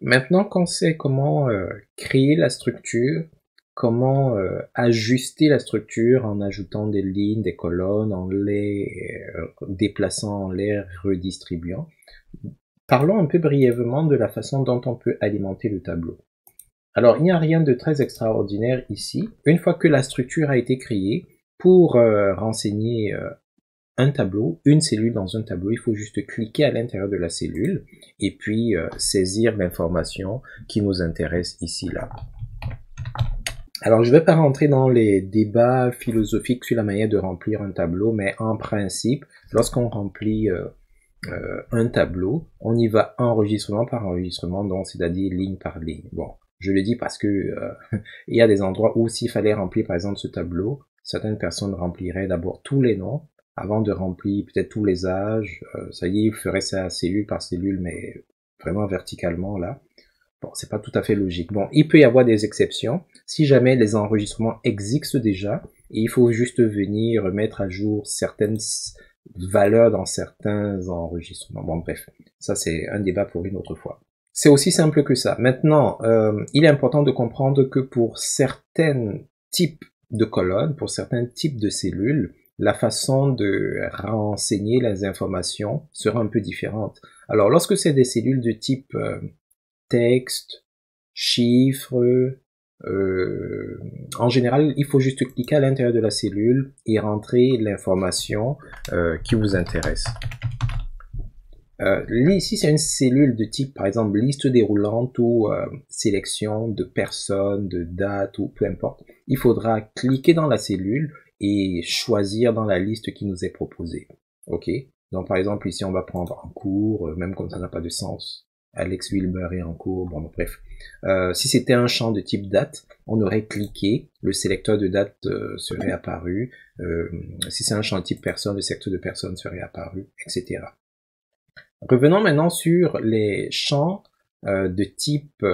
Maintenant qu'on sait comment créer la structure, comment ajuster la structure en ajoutant des lignes, des colonnes, en les déplaçant, en les redistribuant, parlons un peu brièvement de la façon dont on peut alimenter le tableau. Alors, il n'y a rien de très extraordinaire ici. Une fois que la structure a été créée, pour renseigner un tableau, une cellule dans un tableau, il faut juste cliquer à l'intérieur de la cellule et puis saisir l'information qui nous intéresse ici, là. Alors, je ne vais pas rentrer dans les débats philosophiques sur la manière de remplir un tableau, mais en principe, lorsqu'on remplit un tableau, on y va enregistrement par enregistrement, donc c'est-à-dire ligne par ligne. Bon, je le dis parce que il y a des endroits où s'il fallait remplir par exemple ce tableau, certaines personnes rempliraient d'abord tous les noms avant de remplir peut-être tous les âges. Ça y est, ils feraient ça cellule par cellule, mais vraiment verticalement là. Bon, c'est pas tout à fait logique. Bon, il peut y avoir des exceptions. Si jamais les enregistrements existent déjà, et il faut juste venir mettre à jour certaines valeurs dans certains enregistrements. Bon, bref, ça c'est un débat pour une autre fois. C'est aussi simple que ça. Maintenant, il est important de comprendre que pour certains types de colonnes, pour certains types de cellules, la façon de renseigner les informations sera un peu différente. Alors, lorsque c'est des cellules de type texte, chiffres, en général, il faut juste cliquer à l'intérieur de la cellule et rentrer l'information qui vous intéresse. Ici, c'est une cellule de type, par exemple, liste déroulante ou sélection de personnes, de dates ou peu importe. Il faudra cliquer dans la cellule et choisir dans la liste qui nous est proposée. Ok. Donc, par exemple, ici, on va prendre en cours, même comme ça n'a pas de sens. Alex Wilber est en cours, bon bref. Si c'était un champ de type date, on aurait cliqué, le sélecteur de date serait apparu. Si c'est un champ de type personne, le sélecteur de personne serait apparu, etc. Revenons maintenant sur les champs de type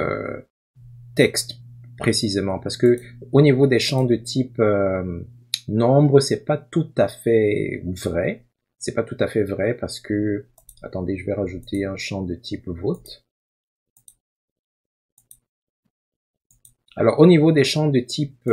texte précisément, parce que au niveau des champs de type nombre, c'est pas tout à fait vrai. C'est pas tout à fait vrai parce que attendez, je vais rajouter un champ de type vote. Alors, au niveau des champs de type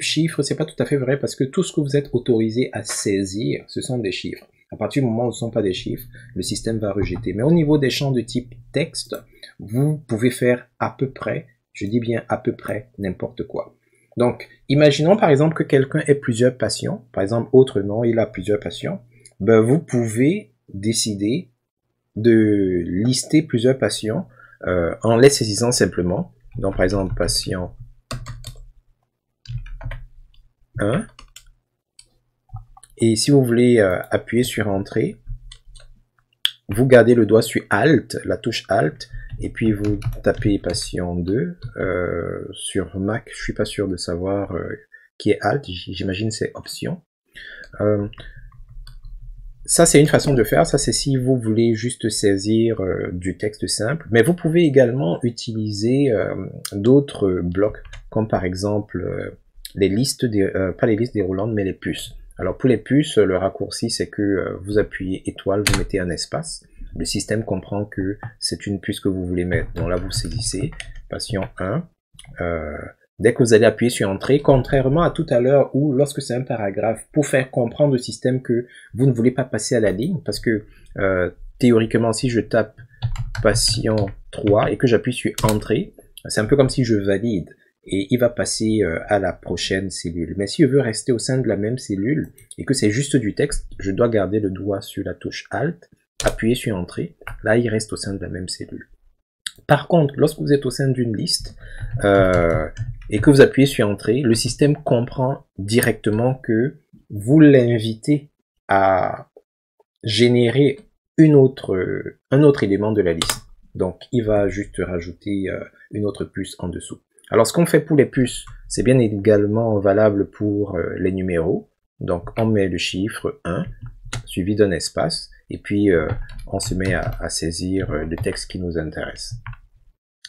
chiffre, c'est pas tout à fait vrai parce que tout ce que vous êtes autorisé à saisir, ce sont des chiffres. À partir du moment où ce ne sont pas des chiffres, le système va rejeter. Mais au niveau des champs de type texte, vous pouvez faire à peu près, je dis bien à peu près, n'importe quoi. Donc, imaginons par exemple que quelqu'un ait plusieurs passions. Par exemple, autre nom, il a plusieurs passions. Ben, vous pouvez décider de lister plusieurs passions en les saisissant simplement. Donc, par exemple, passion 1. Et si vous voulez appuyer sur Entrée, vous gardez le doigt sur Alt, la touche Alt, et puis vous tapez Passion 2. Sur Mac, je suis pas sûr de savoir qui est Alt, j'imagine c'est Option. Ça, c'est une façon de faire. Ça, c'est si vous voulez juste saisir du texte simple. Mais vous pouvez également utiliser d'autres blocs, comme par exemple les listes, pas les listes déroulantes, mais les puces. Alors pour les puces, le raccourci, c'est que vous appuyez étoile, vous mettez un espace. Le système comprend que c'est une puce que vous voulez mettre. Donc là, vous saisissez Passion 1. Dès que vous allez appuyer sur Entrée, contrairement à tout à l'heure où, lorsque c'est un paragraphe, pour faire comprendre au système que vous ne voulez pas passer à la ligne, parce que théoriquement, si je tape Passion 3 et que j'appuie sur Entrée, c'est un peu comme si je valide et il va passer à la prochaine cellule. Mais si je veux rester au sein de la même cellule et que c'est juste du texte, je dois garder le doigt sur la touche Alt, appuyer sur Entrée, là il reste au sein de la même cellule. Par contre, lorsque vous êtes au sein d'une liste et que vous appuyez sur Entrée, le système comprend directement que vous l'invitez à générer un autre élément de la liste. Donc, il va juste rajouter une autre puce en dessous. Alors, ce qu'on fait pour les puces, c'est bien également valable pour les numéros. Donc, on met le chiffre 1, suivi d'un espace, et puis on se met à saisir le texte qui nous intéresse.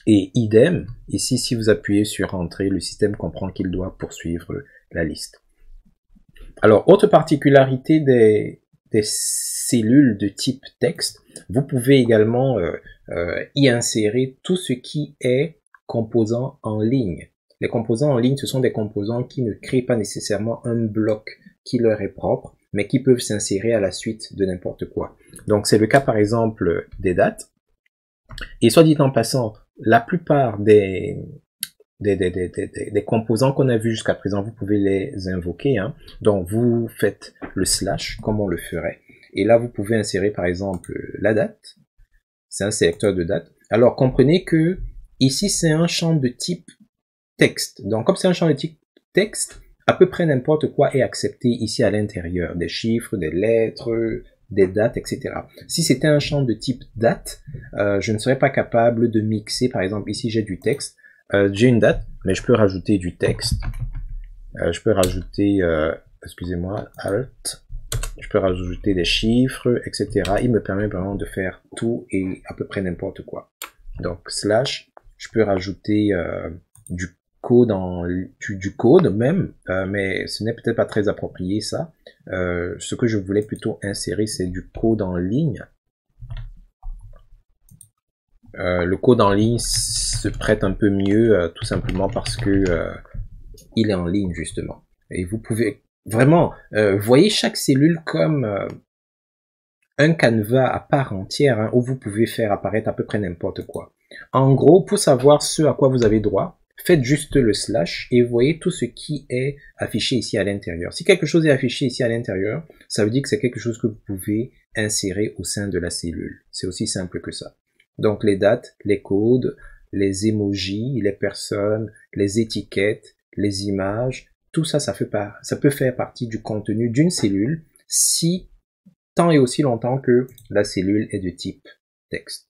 Et idem, ici, si vous appuyez sur Entrée, le système comprend qu'il doit poursuivre la liste. Alors, autre particularité des cellules de type texte, vous pouvez également y insérer tout ce qui est composant en ligne. Les composants en ligne, ce sont des composants qui ne créent pas nécessairement un bloc qui leur est propre, mais qui peuvent s'insérer à la suite de n'importe quoi. Donc c'est le cas par exemple des dates. Et soit dit en passant, la plupart des composants qu'on a vus jusqu'à présent, vous pouvez les invoquer. Hein. Donc vous faites le slash comme on le ferait. Et là, vous pouvez insérer par exemple la date. C'est un sélecteur de date. Alors comprenez que ici, c'est un champ de type texte. Donc comme c'est un champ de type texte, à peu près n'importe quoi est accepté ici à l'intérieur. Des chiffres, des lettres, des dates, etc. Si c'était un champ de type date, je ne serais pas capable de mixer, par exemple, ici j'ai du texte, j'ai une date, mais je peux rajouter du texte, je peux rajouter, excusez-moi, alt, je peux rajouter des chiffres, etc. Il me permet vraiment de faire tout et à peu près n'importe quoi. Donc, slash, je peux rajouter du code du code même, mais ce n'est peut-être pas très approprié ça. Ce que je voulais plutôt insérer, c'est du code en ligne. Le code en ligne se prête un peu mieux, tout simplement parce que il est en ligne justement. Et vous pouvez vraiment, voyez chaque cellule comme un canevas à part entière, hein, où vous pouvez faire apparaître à peu près n'importe quoi. En gros, pour savoir ce à quoi vous avez droit, faites juste le slash et voyez tout ce qui est affiché ici à l'intérieur. Si quelque chose est affiché ici à l'intérieur, ça veut dire que c'est quelque chose que vous pouvez insérer au sein de la cellule. C'est aussi simple que ça. Donc les dates, les codes, les emojis, les personnes, les étiquettes, les images, tout ça, ça peut faire partie du contenu d'une cellule si tant et aussi longtemps que la cellule est de type texte.